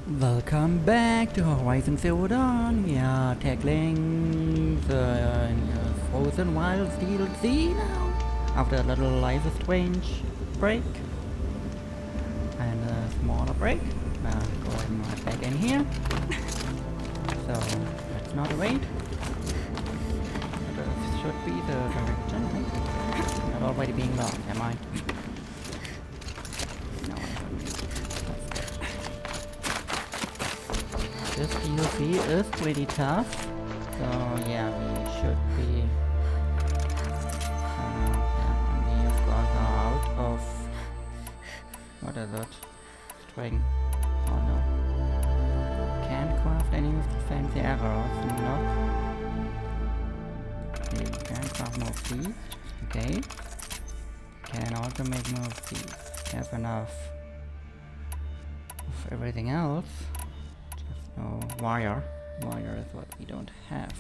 Welcome back to Horizon Zero Dawn. We are tackling the Frozen Wilds DLC now. After a little Life is Strange break. And a smaller break. Going right back in here. So, let's not wait. This should be the direction, right? Not already being lost, am I? No, this DLC is pretty tough, so yeah, we should be we of course are out of what is it? String. Oh no. Can't craft any of the fancy arrows, no. Okay, can't craft more seeds. Okay. Can also make more seeds. Have enough of everything else. No, wire. Wire is what we don't have.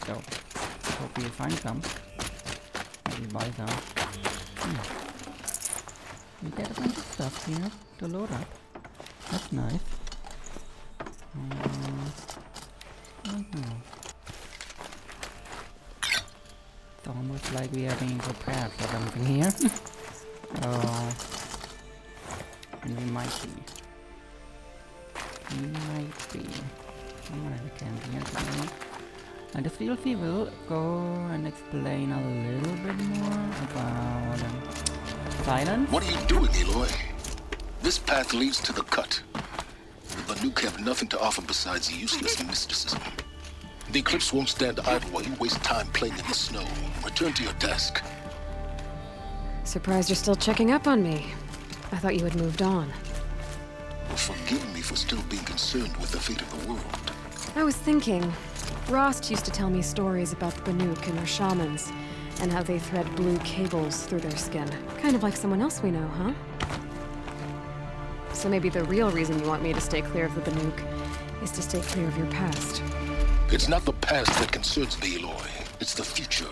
So hope we find some. Maybe buy some. We get a bunch of stuff here to load up. That's nice. I don't know. It's almost like we are being prepared for something here. And we might be. I can be here. And this DLC will go and explain a little bit more about silence. What are you doing, Aloy? This path leads to the cut. The Banuk have nothing to offer besides useless mysticism. The Eclipse won't stand idle while you waste time playing in the snow. Return to your task. Surprised you're still checking up on me. I thought you had moved on. Forgive me for still being concerned with the fate of the world. I was thinking, Rost used to tell me stories about the Banuk and their shamans, and how they thread blue cables through their skin. Kind of like someone else we know, huh? So maybe the real reason you want me to stay clear of the Banuk is to stay clear of your past. It's not the past that concerns me, Aloy. It's the future.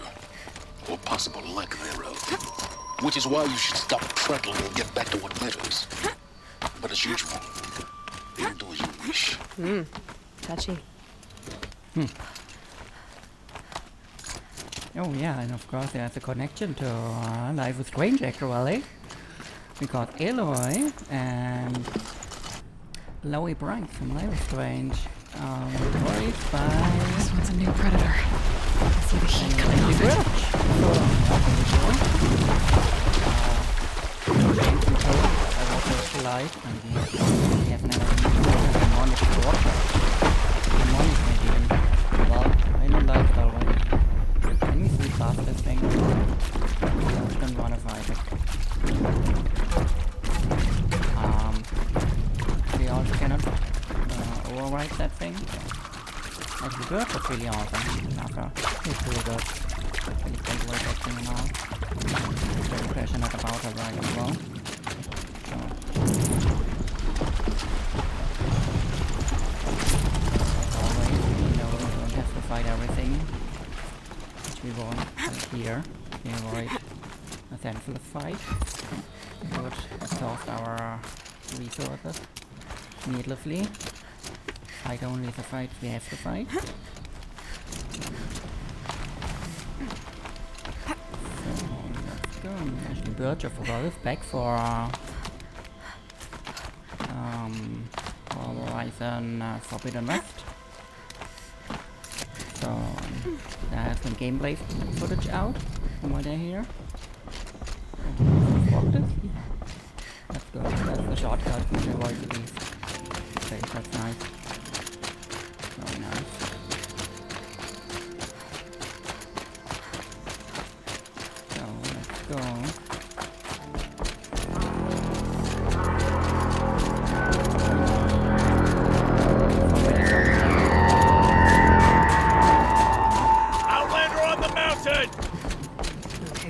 Or possible lack thereof. Which is why you should stop prattling and get back to what matters. But as usual, you'll do as you wish. Touchy. Oh yeah, and of course there's a connection to Life is Strange actually. Because Aloy and Loey Bright from Life is Strange voiced by... This one's a new predator. I can see the heat coming off it. Life and we have never been demonic torture. Demonic medium. Well, I don't like it already. Can we see past this thing? I don't wanna fight it. We also cannot override that thing. Actually, bird was really awesome. After it's really good. Really can't wait that thing now. I'm very passionate about it right as well. Fight everything which we want here. We avoid a senseless fight. We would exhaust our resources needlessly. Fight only the fight we have to fight. So let's go. Actually, Birch of Wolf back for Horizon Forbidden West. So, I have some gameplay footage out from what I hear. Let's go. That's the shortcut to avoid these. Okay, that's nice. Very nice. So, let's go.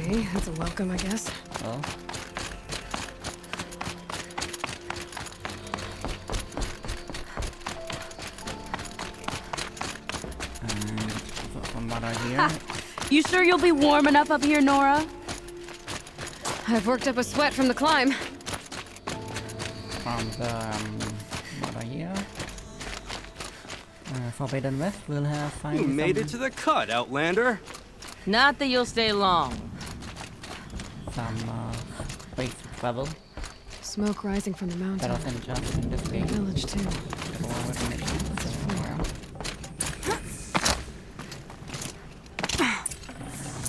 Okay, that's a welcome, I guess. Well. And from what I hear... You sure you'll be warm enough up here, Nora? I've worked up a sweat from the climb. From the idea. Forbidden West will have finally You made it to the cut, Outlander. Not that you'll stay long. some space travel. Smoke rising from the mountain. That isn't just in this game. Village too.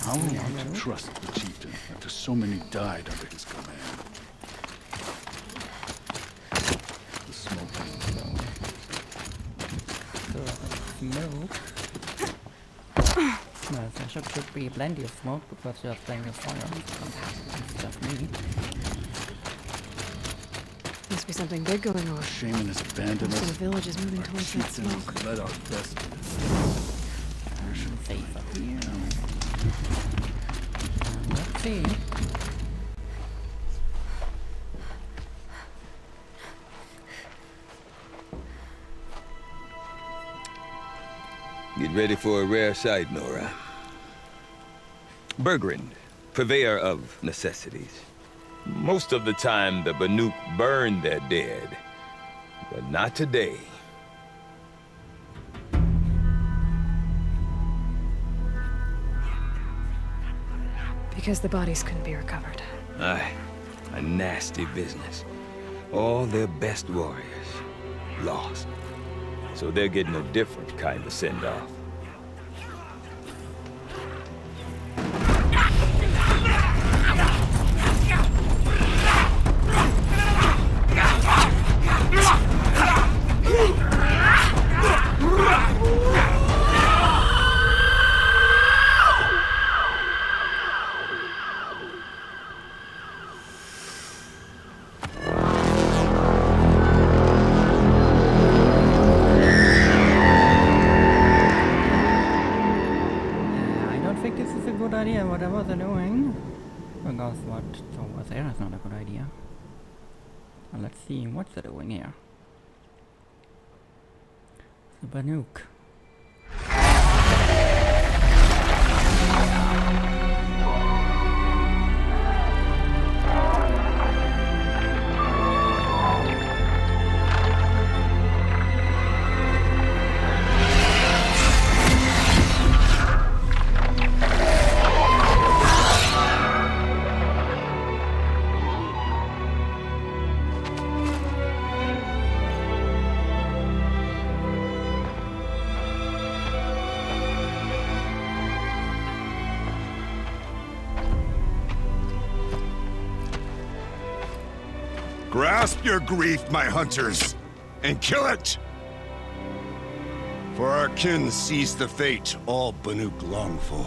How are you to trust the chieftain after so many died under his command? The smoke. Smoke. Well, there should be plenty of smoke because there's plenty of fire. It's just me. Must be something big going on. Shaman has abandoned Most us. of the village is moving towards that Chieftain has smoke. led our best. Safe up here. Let's see. Get ready for a rare sight, Nora. Bergrand, purveyor of necessities. Most of the time, the Banuk burn their dead, but not today. Because the bodies couldn't be recovered. Aye, a nasty business. All their best warriors lost. So they're getting a different kind of send-off. Idea whatever they're doing, because what over there is not a good idea. Well, let's see what they're doing here. The Banuk. Grasp your grief, my hunters, and kill it! For our kin sees the fate all Banuk long for.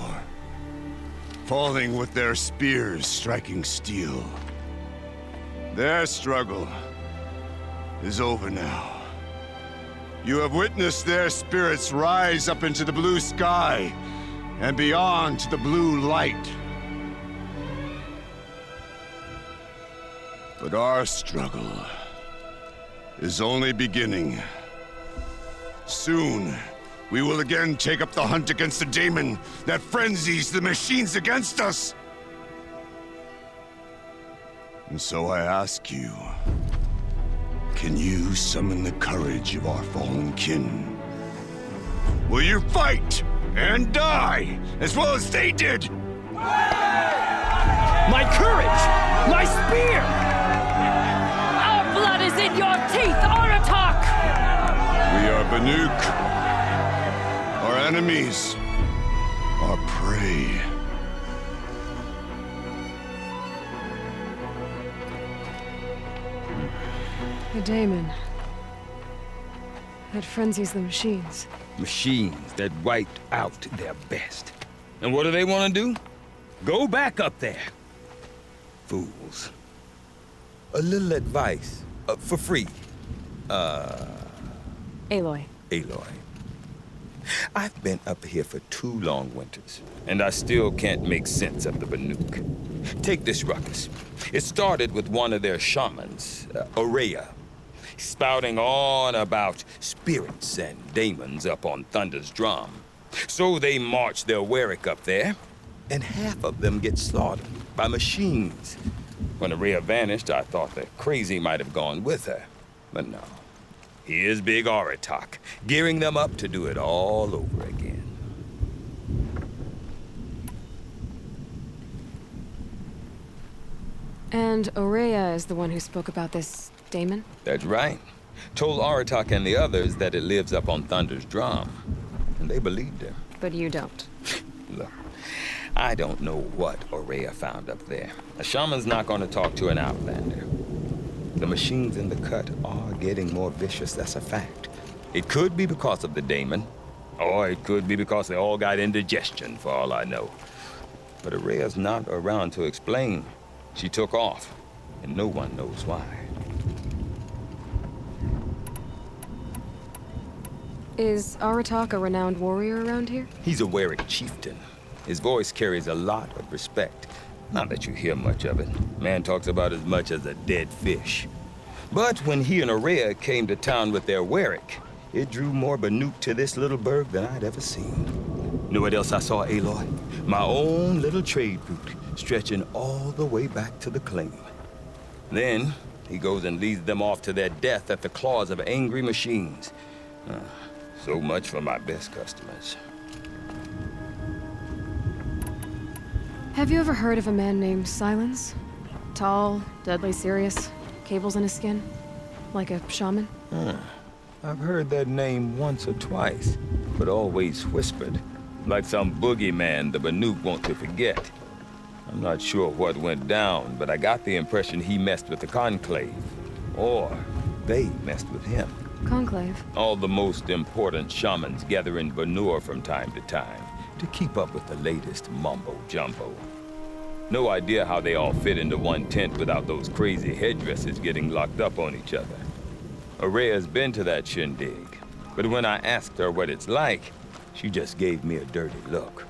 Falling with their spears striking steel. Their struggle is over now. You have witnessed their spirits rise up into the blue sky and beyond to the blue light. But our struggle is only beginning. Soon, we will again take up the hunt against the daemon that frenzies the machines against us. And so I ask you, can you summon the courage of our fallen kin? Will you fight and die as well as they did? My courage! My spear! Our blood is in your teeth, Aratak! We are Banuk. Our enemies are prey. The daemon. That frenzies the machines. Machines that wiped out their best. And what do they want to do? Go back up there. Fools. A little advice, for free. Aloy. Aloy. I've been up here for 2 long winters, and I still can't make sense of the Banuk. Take this ruckus. It started with one of their shamans, Arisce, spouting on about spirits and daemons up on Thunder's drum. So they march their Warwick up there, and half of them get slaughtered by machines. When Arisce vanished, I thought the crazy might have gone with her, but no. Here's Big Aratak, gearing them up to do it all over again. And Aurea is the one who spoke about this daemon? That's right. Told Aratak and the others that it lives up on Thunder's drum. And they believed him. But you don't. Look, I don't know what Aurea found up there. A shaman's not going to talk to an outlander. The machines in the cut are getting more vicious, that's a fact. It could be because of the daemon, or it could be because they all got indigestion, for all I know. But Aurea's not around to explain. She took off, and no one knows why. Is Aratak a renowned warrior around here? He's a Warwick chieftain. His voice carries a lot of respect. Not that you hear much of it. Man talks about as much as a dead fish. But when he and Aurea came to town with their Warwick, it drew more Banuk to this little burg than I'd ever seen. Know what else I saw, Aloy? My own little trade route, stretching all the way back to the claim. Then, he goes and leads them off to their death at the claws of angry machines. So much for my best customers. Have you ever heard of a man named Silence? Tall, deadly serious, cables in his skin? Like a shaman? I've heard that name once or twice, but always whispered. Like some boogeyman the Banuk want to forget. I'm not sure what went down, but I got the impression he messed with the Conclave. Or they messed with him. Conclave? All the most important shamans gather in Vanur from time to time to keep up with the latest mumbo-jumbo. No idea how they all fit into one tent without those crazy headdresses getting locked up on each other. Aurea's been to that shindig, but when I asked her what it's like, she just gave me a dirty look.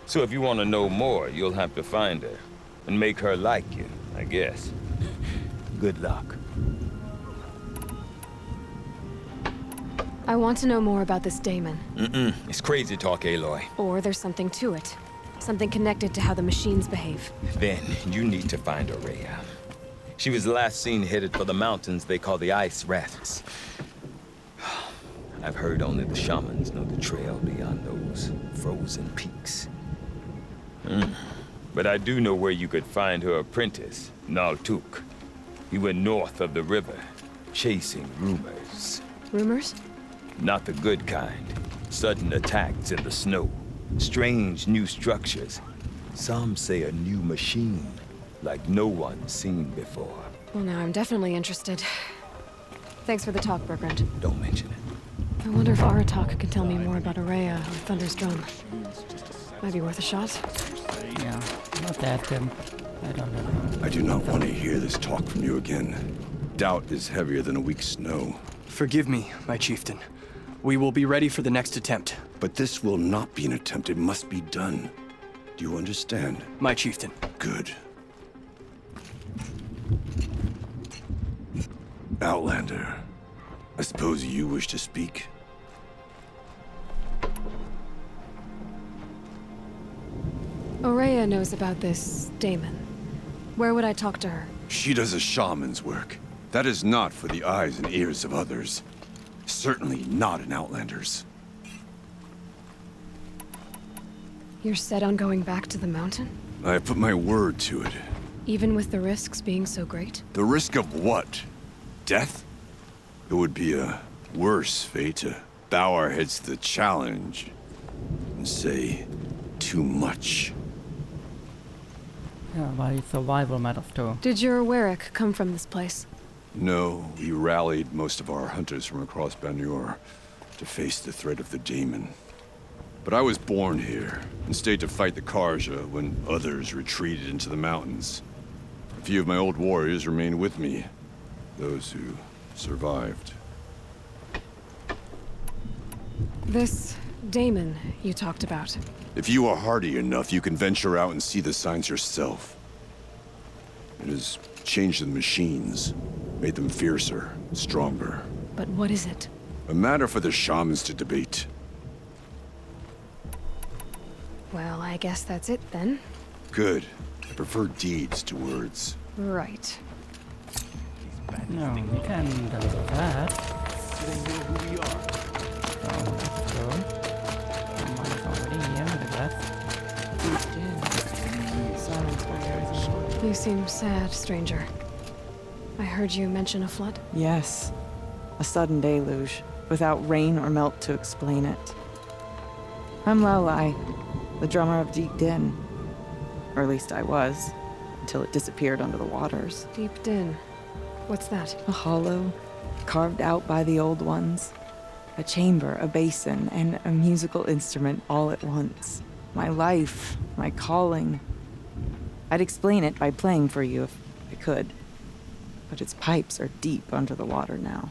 So if you want to know more, you'll have to find her and make her like you, I guess. Good luck. I want to know more about this daemon. It's crazy talk, Aloy. Or there's something to it. Something connected to how the machines behave. Then you need to find Aurea. She was last seen headed for the mountains they call the Ice Rafts. I've heard only the shamans know the trail beyond those frozen peaks. But I do know where you could find her apprentice, Naltuk. He went north of the river, chasing rumors. Rumors? Not the good kind. Sudden attacks in the snow. Strange new structures. Some say a new machine, like no one's seen before. Well, now I'm definitely interested. Thanks for the talk, Bergrand. Don't mention it. I wonder if Aratak can tell me more about Aurea or Thunder's drum. Might be worth a shot. Yeah, not that, Tim. I don't know. I do not want to hear this talk from you again. Doubt is heavier than a week's snow. Forgive me, my chieftain. We will be ready for the next attempt. But this will not be an attempt. It must be done. Do you understand? My chieftain. Good. Outlander, I suppose you wish to speak? Aurea knows about this daemon. Where would I talk to her? She does a shaman's work. That is not for the eyes and ears of others. Certainly not an outlander's. You're set on going back to the mountain? I have put my word to it. Even with the risks being so great? The risk of what? Death? It would be a worse fate to bow our heads to the challenge and say too much. Yeah, why survival matters too. Did your Warwick come from this place? No, we rallied most of our hunters from across Banur to face the threat of the daemon. But I was born here and stayed to fight the Karja when others retreated into the mountains. A few of my old warriors remained with me, those who survived. This daemon you talked about. If you are hardy enough, you can venture out and see the signs yourself. It has changed the machines, made them fiercer, stronger. But what is it? A matter for the shamans to debate. Well, I guess that's it then. Good. I prefer deeds to words. Right. No, we can deliver that. let's go. Someone is already here with a glass. You seem sad, stranger. I heard you mention a flood. Yes. A sudden deluge, without rain or melt to explain it. I'm Lelai, the drummer of Deep Din. Or at least I was, until it disappeared under the waters. Deep Din. What's that? A hollow, carved out by the old ones. A chamber, a basin, and a musical instrument all at once. My life, my calling. I'd explain it by playing for you if I could. But its pipes are deep under the water now.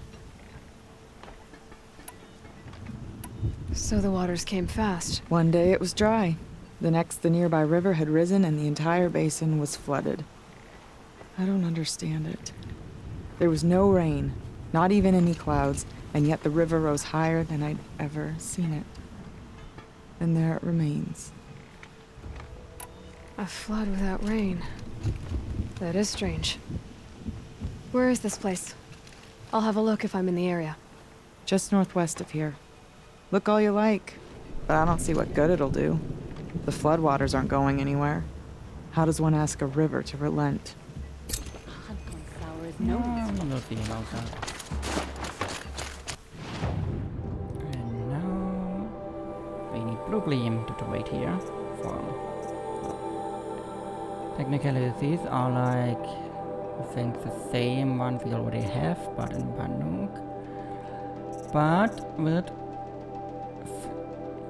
So the waters came fast. One day it was dry. The next, the nearby river had risen and the entire basin was flooded. I don't understand it. There was no rain, not even any clouds, and yet the river rose higher than I'd ever seen it. And there it remains. A flood without rain. That is strange. Where is this place? I'll have a look if I'm in the area. Just northwest of here. Look all you like, but I don't see what good it'll do. The floodwaters aren't going anywhere. How does one ask a river to relent? No, I'm not feeling about that. And now we need blue gleam to wait here for. Technically, these are like, I think, the same ones we already have, but in Banuk. But with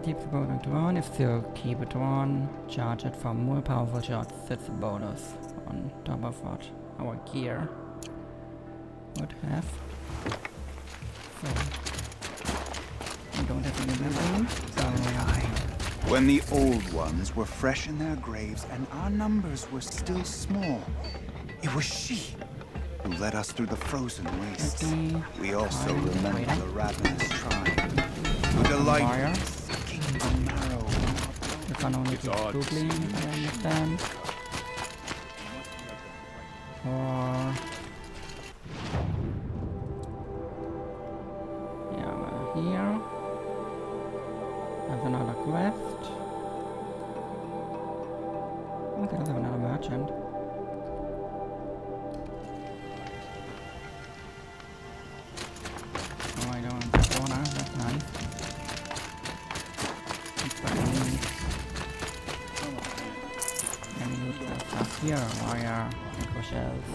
keep the bow drawn, if you keep it drawn, charge it for more powerful shots. That's a bonus on top of what our gear would have. So we don't have any memory. So when the old ones were fresh in their graves and our numbers were still small, it was she who led us through the frozen wastes. We also remember the ravenous tribe who delight sucking the marrow. you can only do blue gleam, if I understand. Or yeah, we're here. There's another quest. Oh, there's another merchant. Oh, I don't want the corner. That's nice. And we need the stuff here. Wire, echo shells.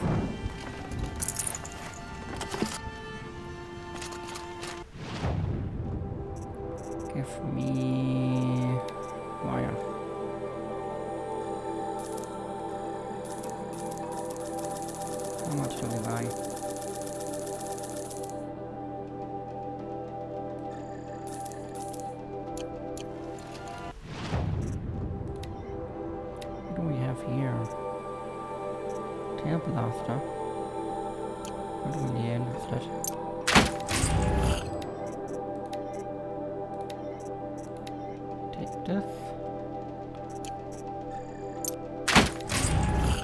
Give me wire. How much do we buy? What do we have here? Tail blaster. What do we need instead? Take this.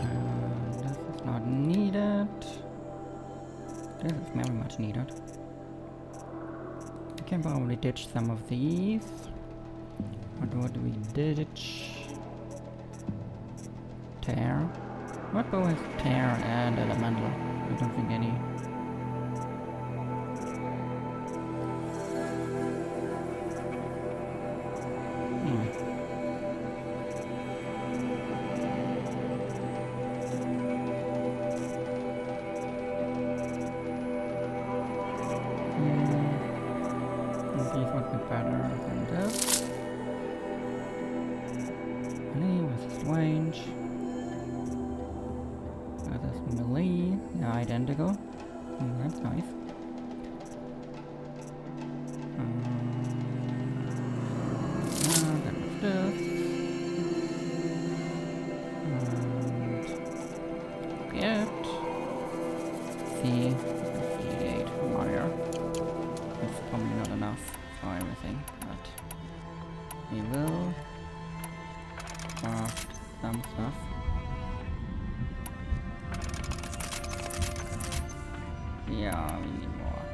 And this is not needed. This is very much needed. We can probably ditch some of these. What would we ditch? Tear. What bow has tear and elemental? I don't think any. These would be better than this. Melee versus range. This melee. Yeah, identical. That's nice. Then with this. And get C8 wire. It's probably not enough for everything, but we will craft some stuff. Yeah, we need more.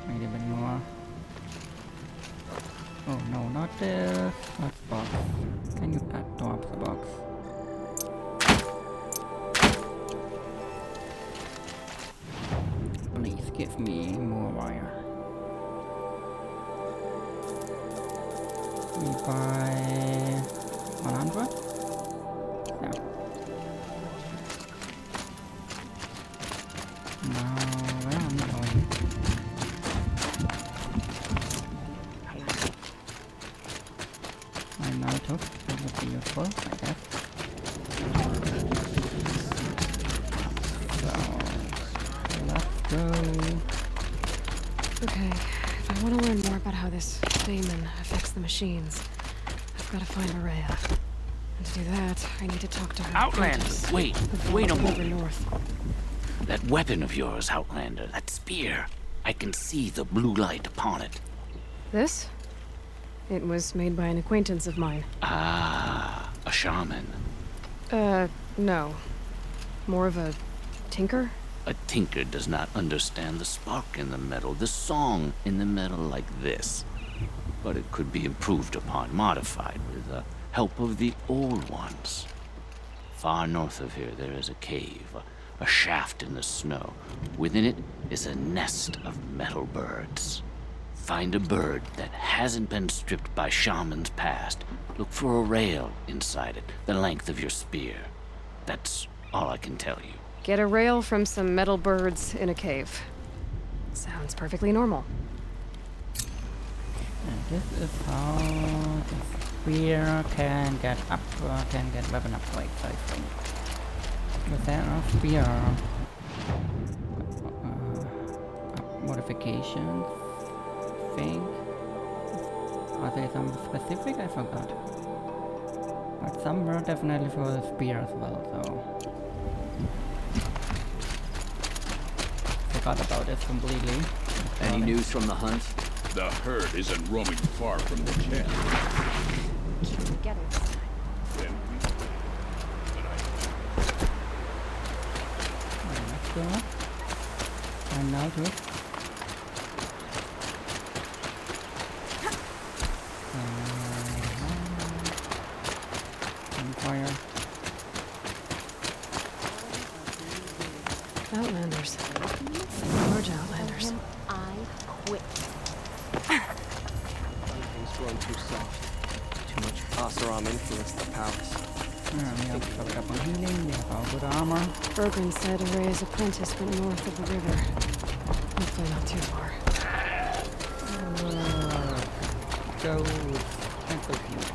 Need a bit more. Oh no, not this. Not box. Can you drop the box? Please give me more wire. We buy 100? Yeah. Now, where am I going? I now took, that would be useful, I guess. So, let's go. Okay, if I want to learn more about how this daemon affects the machines, I've got to find Arisce. And to do that, I need to talk to her. Outlander, wait a moment. North. That weapon of yours, Outlander, that spear. I can see the blue light upon it. This? It was made by an acquaintance of mine. Ah, a shaman. No. More of a tinker? A tinker does not understand the spark in the metal, the song in the metal like this. But it could be improved upon, modified with the help of the old ones. Far north of here there is a cave, a shaft in the snow. Within it is a nest of metal birds. Find a bird that hasn't been stripped by shamans past. Look for a rail inside it, the length of your spear. That's all I can tell you. Get a rail from some metal birds in a cave. Sounds perfectly normal. And this is how the spear can get weapon upgrades, I think. Because there are spear modifications, I think. Are there some specific? I forgot. But some were definitely for the spear as well, so. Forgot about this completely. Any news from the hunt? The herd isn't roaming far from the camp. Keep together this time. Then Let's go. And now to it. Fire. Outlanders. Large outlanders. I quit. Everything's grown too soft. Too much Asaram influenced the palace. We have covered up on healing, we have our good armor. Bergren said Arisce's apprentice went north of the river. Hopefully not too far. So, that's so cute.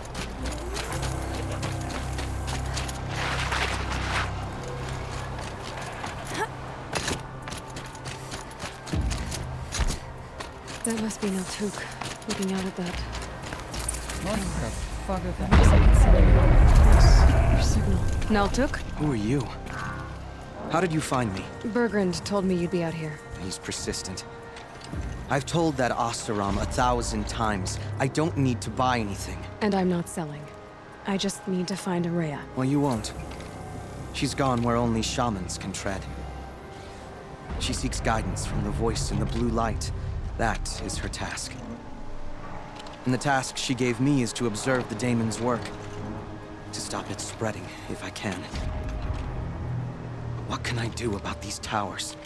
That must be Naltuk, looking out at that. What the fuck is that? Your signal. Naltuk? Who are you? How did you find me? Bergrand told me you'd be out here. He's persistent. I've told that Osteram 1,000 times. I don't need to buy anything. And I'm not selling. I just need to find Arisce. Well, you won't. She's gone where only shamans can tread. She seeks guidance from the voice in the blue light. That is her task. And the task she gave me is to observe the daemon's work. To stop it spreading, if I can. What can I do about these towers?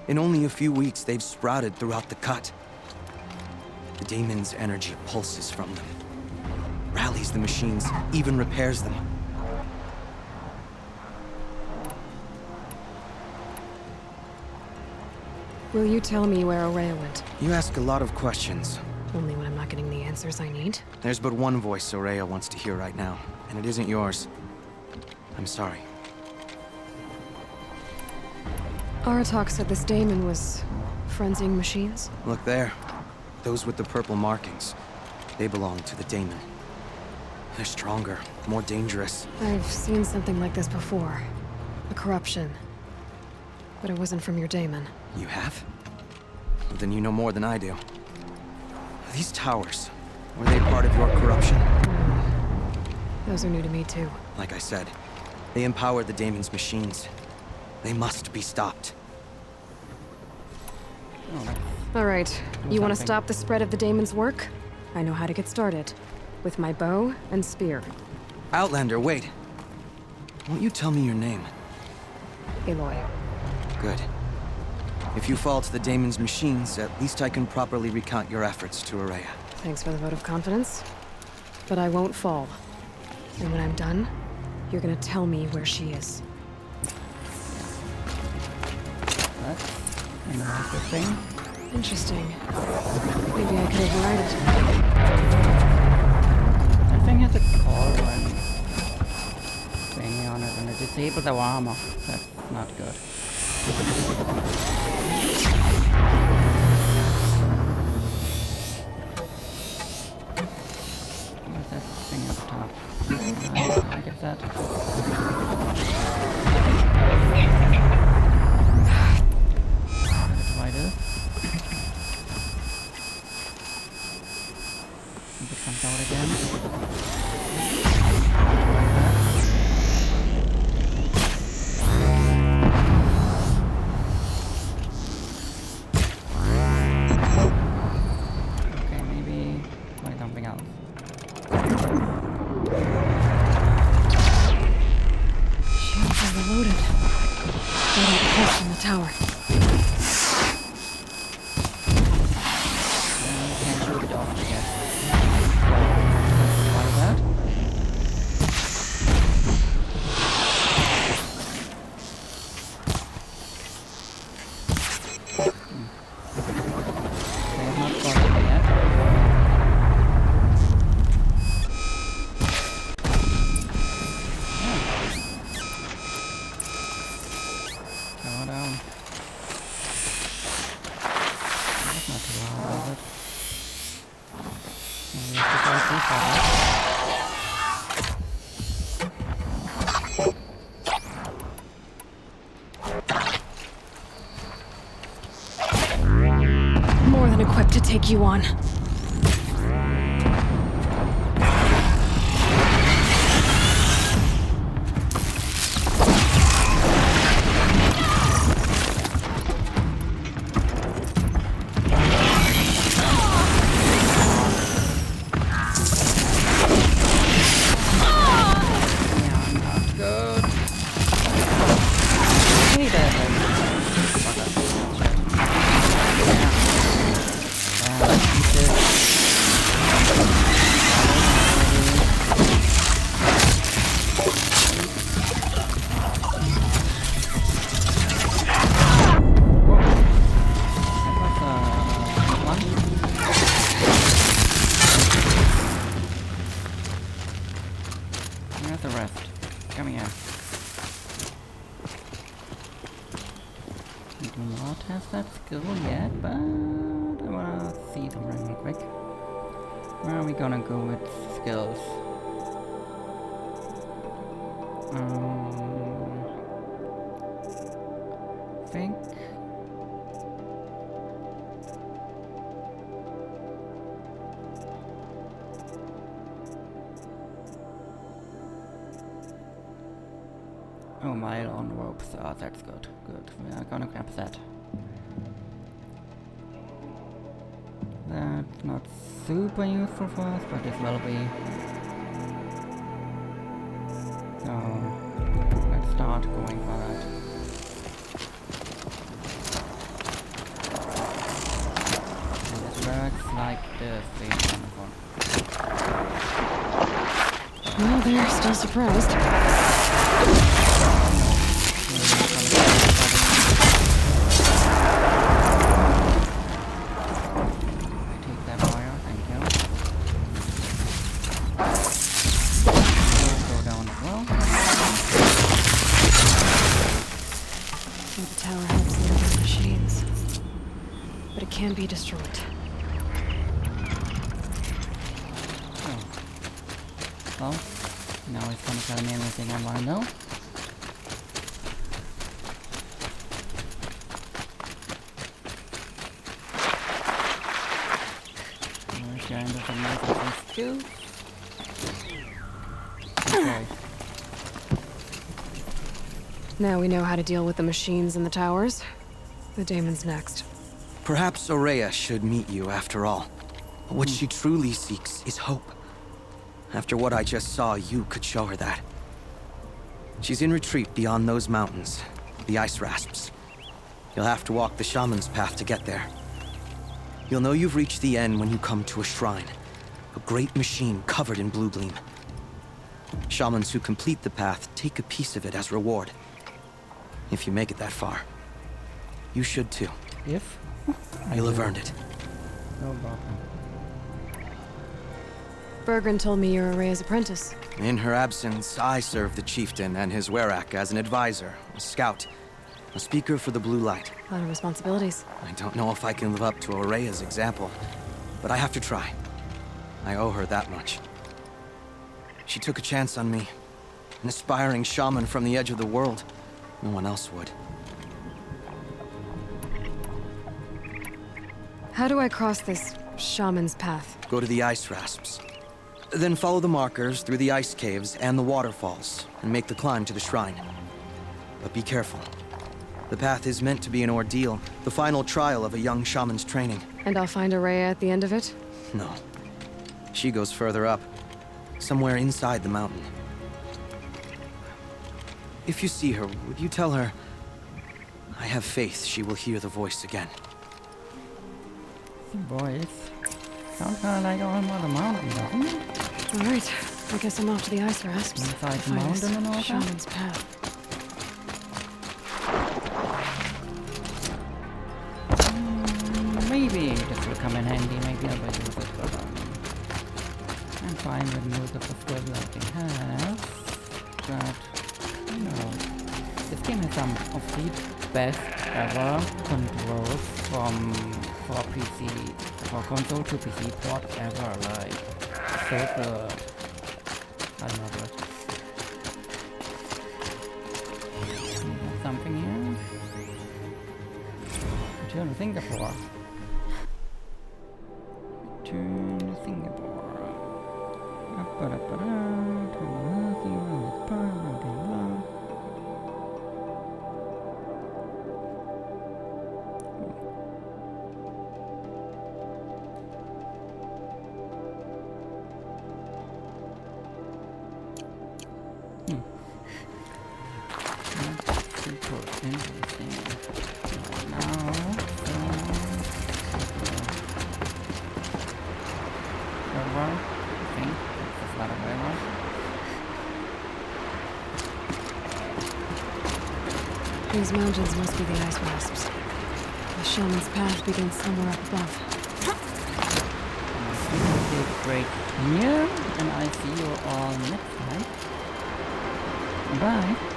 In only a few weeks, they've sprouted throughout the cut. The daemon's energy pulses from them. Rallies the machines, even repairs them. Will you tell me where Arisce went? You ask a lot of questions. Only when I'm not getting the answers I need. There's but one voice Arisce wants to hear right now, and it isn't yours. I'm sorry. Aratak said this daemon was frenzying machines. Look there. Those with the purple markings. They belong to the daemon. They're stronger, more dangerous. I've seen something like this before. A corruption. But it wasn't from your daemon. You have? Well, then you know more than I do. These towers, were they part of your corruption? Those are new to me too. Like I said, they empowered the daemon's machines. They must be stopped. Oh, that's All right, you want to stop the spread of the daemon's work? I know how to get started. With my bow and spear. Outlander, wait. Won't you tell me your name? Aloy. Good. If you fall to the daemon's machines, at least I can properly recount your efforts to Arisce. Thanks for the vote of confidence. But I won't fall. And when I'm done, you're gonna tell me where she is. That's another thing. Interesting. Maybe I could override it. That thing has a cauldron thingy on it, and it disables our armor. That's not good. Where's that thing up top? I get that. Gotta try this. If it comes out again. Okay, maybe try something else. Shields are reloaded. They don't pulse from the tower. Can't shoot it off, I guess. Try that. They have not got it yet. Come down. That's not too hard, is it? Maybe we have to try too far. More than equipped to take you on. Where's the rest? Come here. We do not have that skill yet, but I wanna see them real quick. Where are we gonna go with skills? Think. Oh, mile on ropes. Oh, that's good. Good. We are gonna grab that. That's not super useful for us, but it will be. So, let's start going for that. And it works like this, Well, they're still surprised. Can be destroyed. Well, now it's gonna tell me everything I wanna know. Where's your end of the message too? Okay. Now we know how to deal with the machines in the towers. The daemon's next. Perhaps Arisce should meet you after all. What she truly seeks is hope. After what I just saw, you could show her that. She's in retreat beyond those mountains, the ice rasps. You'll have to walk the shaman's path to get there. You'll know you've reached the end when you come to a shrine. A great machine covered in blue gleam. Shamans who complete the path take a piece of it as reward. If you make it that far. You should too. If? You'll have earned it. No problem. Bergren told me you're Arisce's apprentice. In her absence, I serve the chieftain and his werak as an advisor, a scout, a speaker for the blue light. A lot of responsibilities. I don't know if I can live up to Arisce's example, but I have to try. I owe her that much. She took a chance on me. An aspiring shaman from the edge of the world. No one else would. How do I cross this shaman's path? Go to the ice rasps. Then follow the markers through the ice caves and the waterfalls, and make the climb to the shrine. But be careful. The path is meant to be an ordeal, the final trial of a young shaman's training. And I'll find Arisce at the end of it? No. She goes further up, somewhere inside the mountain. If you see her, would you tell her, I have faith she will hear the voice again. The voice sounds kind of like on the mountain, doesn't it? All right, I guess I'm off to the ice rasps. Inside the Find this mountain and all that? shaman's path. Maybe this will come in handy. Maybe I will use it, but I'm fine with most of the skills I can have. But you know, this game has some of the best ever controls for PC, for console to PC port ever. Like so good. I love it. Something here. Return to Singapore. Return to Singapore. Super interesting. Now, over. I think that's not a way one. These mountains must be the ice rasps. The shaman's path begins somewhere up above. Big break here, and I see you all next time. Bye.